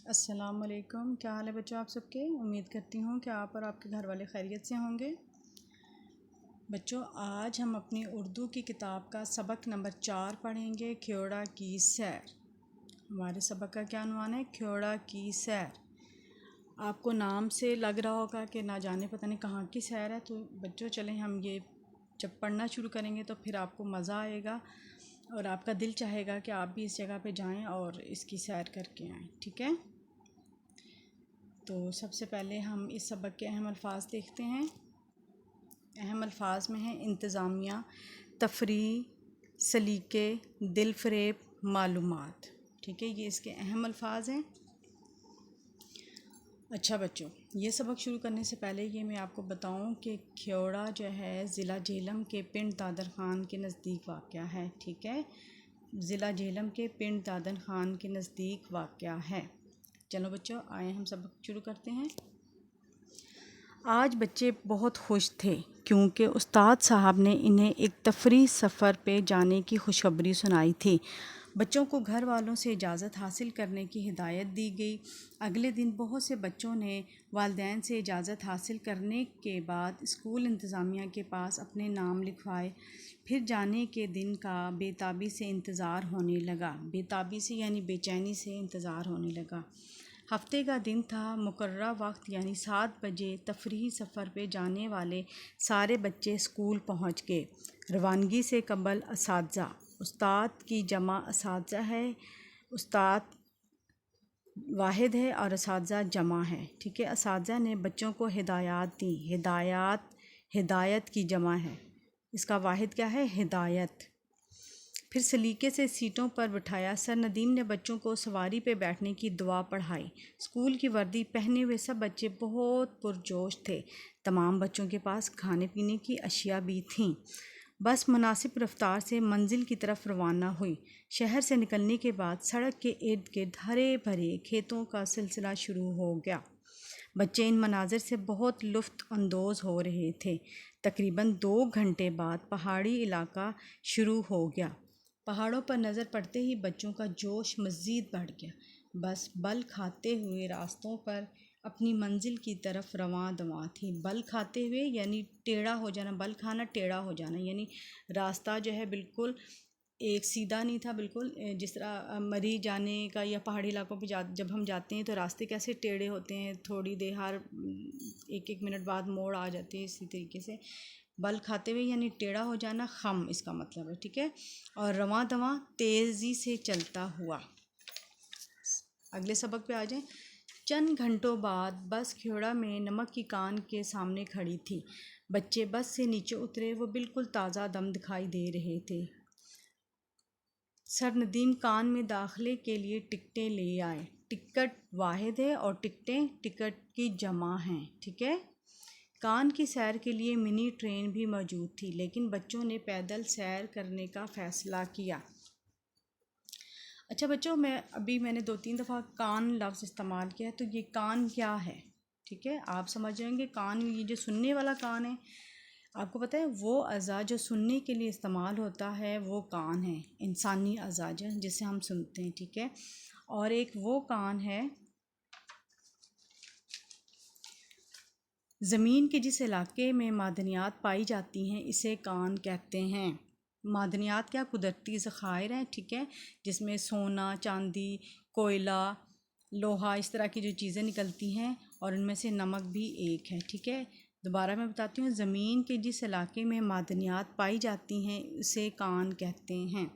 السلام علیکم، کیا حال ہے بچوں آپ سب کے؟ امید کرتی ہوں کہ آپ اور آپ کے گھر والے خیریت سے ہوں گے۔ بچوں آج ہم اپنی اردو کی کتاب کا سبق نمبر 4 پڑھیں گے، کھیوڑا کی سیر۔ ہمارے سبق کا کیا عنوان ہے؟ کھیوڑا کی سیر۔ آپ کو نام سے لگ رہا ہوگا کہ نہ جانے پتہ نہیں کہاں کی سیر ہے، تو بچوں چلیں ہم یہ جب پڑھنا شروع کریں گے تو پھر آپ کو مزہ آئے گا اور آپ کا دل چاہے گا کہ آپ بھی اس جگہ پہ جائیں اور اس کی سیر کر کے آئیں، ٹھیک ہے؟ تو سب سے پہلے ہم اس سبق کے اہم الفاظ دیکھتے ہیں۔ اہم الفاظ میں ہیں انتظامیہ، تفریح، سلیقے، دل فریب، معلومات، ٹھیک ہے؟ یہ اس کے اہم الفاظ ہیں۔ اچھا بچوں، یہ سبق شروع کرنے سے پہلے یہ میں آپ کو بتاؤں کہ کھیوڑا جو ہے ضلع جہلم کے پنڈ دادر خان کے نزدیک واقع ہے، ٹھیک ہے؟ ضلع جہلم کے پنڈ دادر خان کے نزدیک واقع ہے۔ چلو بچوں آئے ہم سبق شروع کرتے ہیں۔ آج بچے بہت خوش تھے کیونکہ استاد صاحب نے انہیں ایک تفریحی سفر پہ جانے کی خوشخبری سنائی تھی۔ بچوں کو گھر والوں سے اجازت حاصل کرنے کی ہدایت دی گئی۔ اگلے دن بہت سے بچوں نے والدین سے اجازت حاصل کرنے کے بعد اسکول انتظامیہ کے پاس اپنے نام لکھوائے۔ پھر جانے کے دن کا بے تابی سے انتظار ہونے لگا۔ بے تابی سے یعنی بے چینی سے انتظار ہونے لگا۔ ہفتے کا دن تھا، مقررہ وقت یعنی 7 بجے تفریحی سفر پہ جانے والے سارے بچے اسکول پہنچ گئے۔ روانگی سے قبل اساتذہ، استاد کی جمع اساتذہ ہے، استاد واحد ہے اور اساتذہ جمع ہے، ٹھیک ہے؟ اساتذہ نے بچوں کو ہدایات دیں۔ ہدایت کی جمع ہے، اس کا واحد کیا ہے؟ ہدایت۔ پھر سلیقے سے سیٹوں پر بٹھایا۔ سر ندیم نے بچوں کو سواری پہ بیٹھنے کی دعا پڑھائی۔ اسکول کی وردی پہنے ہوئے سب بچے بہت پرجوش تھے۔ تمام بچوں کے پاس کھانے پینے کی اشیاء بھی تھیں۔ بس مناسب رفتار سے منزل کی طرف روانہ ہوئی۔ شہر سے نکلنے کے بعد سڑک کے ارد گرد ہرے بھرے کھیتوں کا سلسلہ شروع ہو گیا۔ بچے ان مناظر سے بہت لطف اندوز ہو رہے تھے۔ تقریباً 2 گھنٹے بعد پہاڑی علاقہ شروع ہو گیا۔ پہاڑوں پر نظر پڑتے ہی بچوں کا جوش مزید بڑھ گیا۔ بس بل کھاتے ہوئے راستوں پر اپنی منزل کی طرف رواں دواں تھی۔ بل کھاتے ہوئے یعنی ٹیڑھا ہو جانا، بل کھانا ٹیڑھا ہو جانا، یعنی راستہ جو ہے بالکل ایک سیدھا نہیں تھا، بالکل جس طرح مری جانے کا یا پہاڑی علاقوں پہ جب ہم جاتے ہیں تو راستے کیسے ٹیڑھے ہوتے ہیں، تھوڑی دیر ہر 1 منٹ بعد موڑ آ جاتے ہیں، اسی طریقے سے بل کھاتے ہوئے یعنی ٹیڑھا ہو جانا، خم اس کا مطلب ہے، ٹھیک ہے؟ اور رواں دواں تیزی سے چلتا ہوا۔ اگلے سبق پہ آ جائیں۔ چند گھنٹوں بعد بس کھیوڑا میں نمک کی کان کے سامنے کھڑی تھی۔ بچے بس سے نیچے اترے، وہ بالکل تازہ دم دکھائی دے رہے تھے۔ سر ندیم کان میں داخلے کے لیے ٹکٹیں لے آئے۔ ٹکٹ واحد ہے اور ٹکٹیں ٹکٹ کی جمع ہیں، ٹھیک ہے؟ کان کی سیر کے لیے منی ٹرین بھی موجود تھی، لیکن بچوں نے پیدل سیر کرنے کا فیصلہ کیا۔ اچھا بچوں، میں نے 2-3 دفعہ کان لفظ استعمال کیا ہے، تو یہ کان کیا ہے؟ ٹھیک ہے، آپ سمجھ جائیں گے۔ کان یہ جو سننے والا کان ہے، آپ کو پتہ ہے وہ اعضاء جو سننے کے لیے استعمال ہوتا ہے وہ کان ہے، انسانی اعضاء جسے ہم سنتے ہیں، ٹھیک ہے؟ اور ایک وہ کان ہے زمین کے جس علاقے میں معدنیات پائی جاتی ہیں، اسے کان کہتے ہیں۔ معدنیات کیا؟ قدرتی ذخائر ہیں، ٹھیک ہے؟ جس میں سونا، چاندی، کوئلہ، لوہا، اس طرح کی جو چیزیں نکلتی ہیں، اور ان میں سے نمک بھی ایک ہے، ٹھیک ہے؟ دوبارہ میں بتاتی ہوں، زمین کے جس علاقے میں معدنیات پائی جاتی ہیں اسے کان کہتے ہیں۔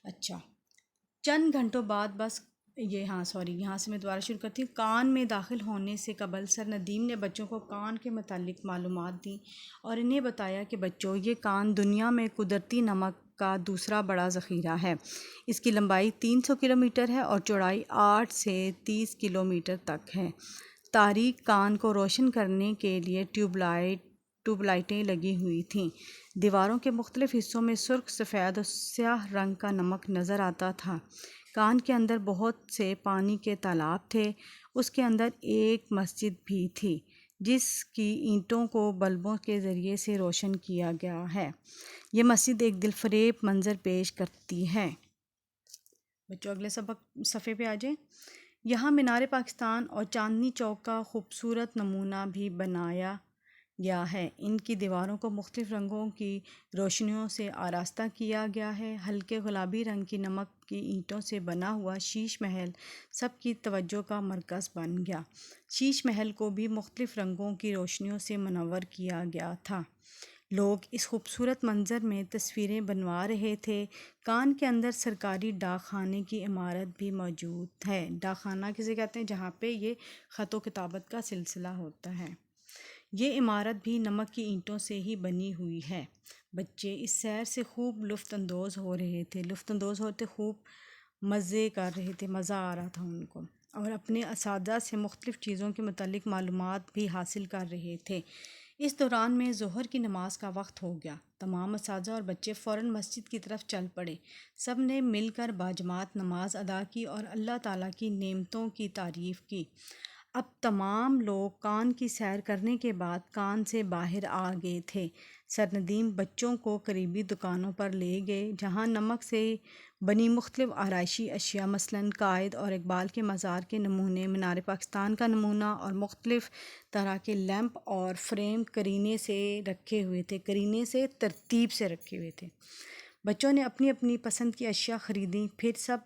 اچھا، چند گھنٹوں بعد بس یہاں سے میں دوبارہ شروع کرتی ہوں۔ کان میں داخل ہونے سے قبل سر ندیم نے بچوں کو کان کے متعلق معلومات دیں اور انہیں بتایا کہ بچوں، یہ کان دنیا میں قدرتی نمک کا دوسرا بڑا ذخیرہ ہے۔ اس کی لمبائی 300 کلومیٹر ہے اور چوڑائی 8 سے 30 کلومیٹر تک ہے۔ تاریک کان کو روشن کرنے کے لیے ٹیوب لائٹیں لگی ہوئی تھیں۔ دیواروں کے مختلف حصوں میں سرخ، سفید اور سیاہ رنگ کا نمک نظر آتا تھا۔ کان کے اندر بہت سے پانی کے تالاب تھے۔ اس کے اندر ایک مسجد بھی تھی جس کی اینٹوں کو بلبوں کے ذریعے سے روشن کیا گیا ہے۔ یہ مسجد ایک دل فریب منظر پیش کرتی ہے۔ بچوں اگلے سبق صفحے پہ آ جائیں۔ یہاں مینار پاکستان اور چاندنی چوک کا خوبصورت نمونہ بھی بنایا گیا ہے۔ ان کی دیواروں کو مختلف رنگوں کی روشنیوں سے آراستہ کیا گیا ہے۔ ہلکے گلابی رنگ کی نمک کی اینٹوں سے بنا ہوا شیش محل سب کی توجہ کا مرکز بن گیا۔ شیش محل کو بھی مختلف رنگوں کی روشنیوں سے منور کیا گیا تھا۔ لوگ اس خوبصورت منظر میں تصویریں بنوا رہے تھے۔ کان کے اندر سرکاری ڈاک خانے کی عمارت بھی موجود ہے۔ ڈاک خانہ کسے کہتے ہیں؟ جہاں پہ یہ خط و کتابت کا سلسلہ ہوتا ہے۔ یہ عمارت بھی نمک کی اینٹوں سے ہی بنی ہوئی ہے۔ بچے اس سیر سے خوب لطف اندوز ہو رہے تھے، خوب مزے کر رہے تھے، مزہ آ رہا تھا ان کو، اور اپنے اساتذہ سے مختلف چیزوں کے متعلق معلومات بھی حاصل کر رہے تھے۔ اس دوران میں ظہر کی نماز کا وقت ہو گیا۔ تمام اساتذہ اور بچے فوراً مسجد کی طرف چل پڑے۔ سب نے مل کر باجماعت نماز ادا کی اور اللہ تعالیٰ کی نعمتوں کی تعریف کی۔ اب تمام لوگ کان کی سیر کرنے کے بعد کان سے باہر آ گئے تھے۔ سرندیم بچوں کو قریبی دکانوں پر لے گئے جہاں نمک سے بنی مختلف آرائشی اشیاء مثلاً قائد اور اقبال کے مزار کے نمونے، مینار پاکستان کا نمونہ اور مختلف طرح کے لیمپ اور فریم قرینے سے رکھے ہوئے تھے، قرینے سے ترتیب سے رکھے ہوئے تھے۔ بچوں نے اپنی اپنی پسند کی اشیاء خریدیں، پھر سب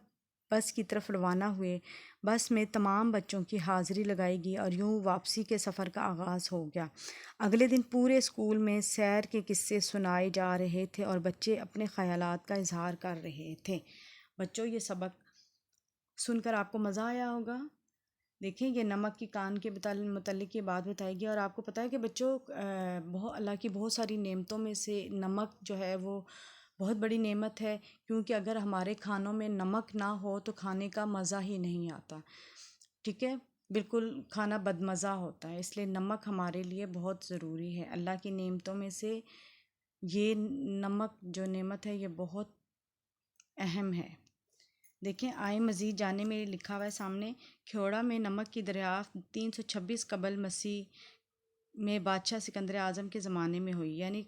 بس کی طرف روانہ ہوئے۔ بس میں تمام بچوں کی حاضری لگائی گئی اور یوں واپسی کے سفر کا آغاز ہو گیا۔ اگلے دن پورے اسکول میں سیر کے قصے سنائے جا رہے تھے اور بچے اپنے خیالات کا اظہار کر رہے تھے۔ بچوں، یہ سبق سن کر آپ کو مزہ آیا ہوگا۔ دیکھیں، یہ نمک کی کان کے متعلق یہ بات بتائی گئی، اور آپ کو پتہ ہے کہ بچوں اللہ کی بہت ساری نعمتوں میں سے نمک جو ہے وہ بہت بڑی نعمت ہے، کیونکہ اگر ہمارے کھانوں میں نمک نہ ہو تو کھانے کا مزہ ہی نہیں آتا، ٹھیک ہے، بالکل کھانا بدمزہ ہوتا ہے، اس لیے نمک ہمارے لیے بہت ضروری ہے۔ اللہ کی نعمتوں میں سے یہ نمک جو نعمت ہے یہ بہت اہم ہے۔ دیکھیں، آئے مزید جانے میں لکھا ہوا ہے سامنے، کھیوڑا میں نمک کی دریافت 326 قبل مسیح میں بادشاہ سکندر اعظم کے زمانے میں ہوئی، یعنی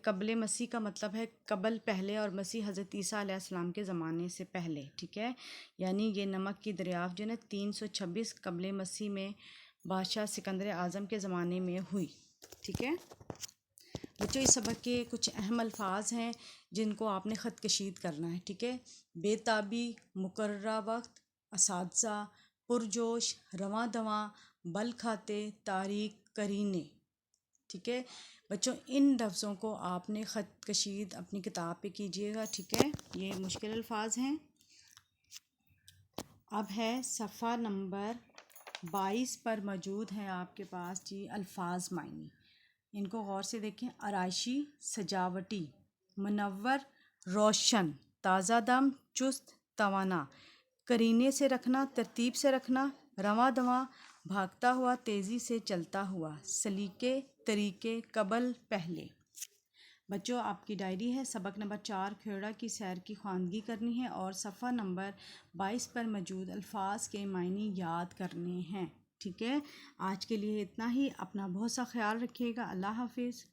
قبل مسیح کا مطلب ہے قبل پہلے، اور مسیح حضرت عیسیٰ علیہ السلام کے زمانے سے پہلے، ٹھیک ہے، یعنی یہ نمک کی دریافت جو ہے 326 قبل مسیح میں بادشاہ سکندر اعظم کے زمانے میں ہوئی، ٹھیک ہے۔ بچوں، اس سبق کے کچھ اہم الفاظ ہیں جن کو آپ نے خط کشید کرنا ہے، ٹھیک ہے۔ بے تابی، مقررہ وقت، اساتذہ، پرجوش، رواں دواں، بل کھاتے، تاریک، قرینے، ٹھیک ہے۔ بچوں، ان لفظوں کو آپ نے خط کشید اپنی کتاب پہ کیجئے گا، ٹھیک ہے، یہ مشکل الفاظ ہیں۔ اب ہے صفحہ نمبر 22 پر موجود ہیں آپ کے پاس جی الفاظ معنی، ان کو غور سے دیکھیں۔ آرائشی، سجاوٹی، منور، روشن، تازہ دم، چست، توانا، قرینے سے رکھنا، ترتیب سے رکھنا، رواں دواں، بھاگتا ہوا، تیزی سے چلتا ہوا، سلیقے، طریقے، قبل، پہلے۔ بچوں، آپ کی ڈائری ہے، سبق نمبر 4 کھیوڑا کی سیر کی خواندگی کرنی ہے اور صفحہ نمبر 22 پر موجود الفاظ کے معنی یاد کرنے ہیں، ٹھیک ہے۔ آج کے لیے اتنا ہی، اپنا بہت سا خیال رکھیے گا، اللہ حافظ۔